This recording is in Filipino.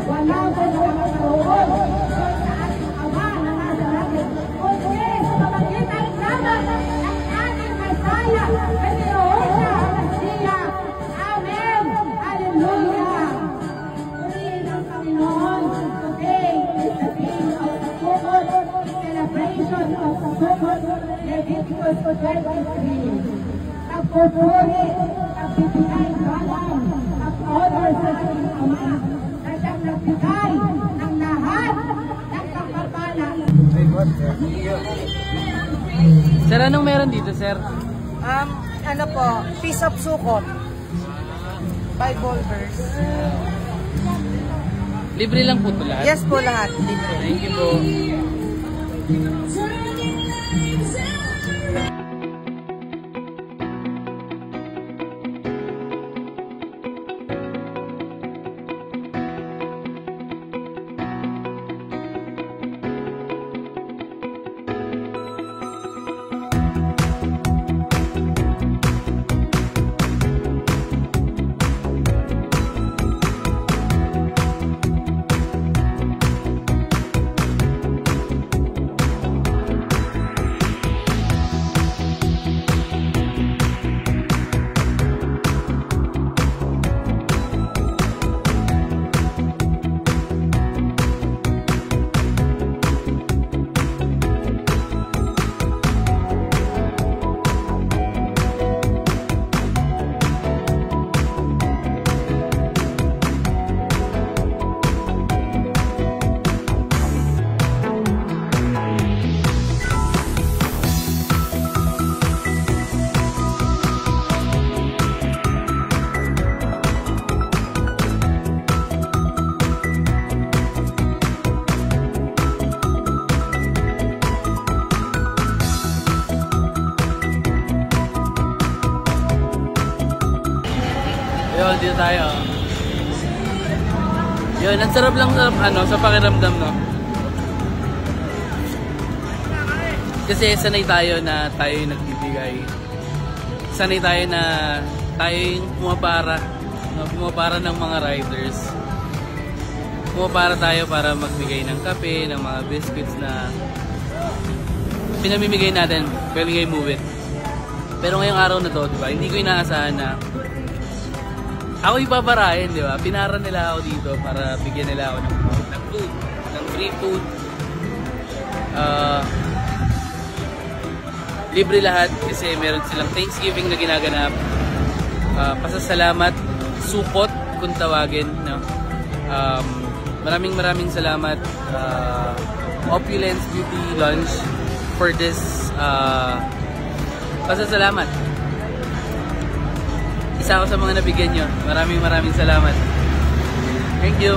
wala ko na makakaroon sa ating Ama na nasa langit. Kundi sa pamagitan lamang ng ating Masaya na Panginoon na Masiya. Amen! Hallelujah! Purihin ang Panginoon. Today is the day of Sukkot, celebration of Sukkot, Leviticus 23. Pagpupuri, pagbibigay galang, pag-honor sa ating Ama na siyang nagbigay ng lahat ng pagpapala. Sir, anong meron dito, sir? Ano po, Piece of Sukkot. Bible verse. Libre lang po ito lahat? Yes po, lahat. Libre. Thank you po. Yun, dito tayo. Yun, ang sarap lang sa pakiramdam, no? Kasi sanay tayo na tayo yung nagbibigay. Sanay tayo na tayo yung pumapara. No? Pumapara ng mga riders. Pumapara tayo para magbigay ng kape, ng mga biscuits na pinamimigay natin when we move it. Pero ngayong araw na to, diba? Hindi ko inaasahan na ako ipaparahin, di ba? Pinara nila ako dito para bigyan nila ako ng food, ng free food. Libre lahat kasi meron silang Thanksgiving na ginaganap. Pasasalamat, Sukkot kung tawagin. No? Maraming salamat Opulence Beauty Lunch for this pasasalamat. Isa ako sa mga nabigyan nyo. Maraming salamat. Thank you.